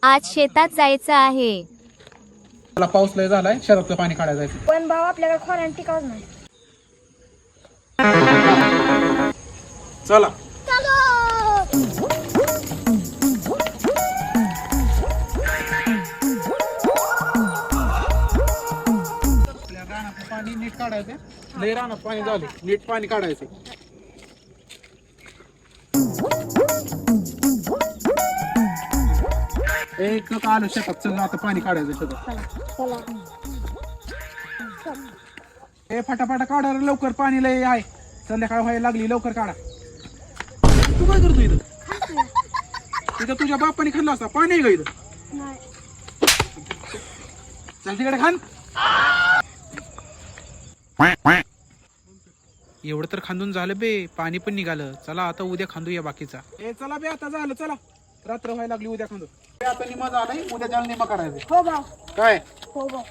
आज शेतात जायचं आहे. मला पाऊस लय झालाय, शहरातलं पाणी काढायला जायचं. पण भाऊ आपल्याकडे खोऱ्यान टिकावच नाही. चला आपल्या रानात पाणी नीट काढायचं. लय रानात पाणी झाले, नीट पाणी काढायचं. एक आलो शेतात, चल आता पाणी काढायचं शेतात. ए फटाफटा काढा रे, लवकर पाणी लय आहे, संध्याकाळ व्हायला लागली, लवकर काढा. तू काय करतो इथं? इथं तुझ्या बापाने खाल्ला असता, पाणी आहे का इथं? नाही. चल तिकडे खान. एवढं तर खांदून झालं बे, पाणी पण निघालं. चला आता उद्या खांदूया बाकीचा. ए चला बे, आता झालं, चला रात्र व्हायला लागली, उद्या खांदू. आता निमा झालाय, उद्या जाल निमा करायचं. हो भाऊ. काय हो भाऊ.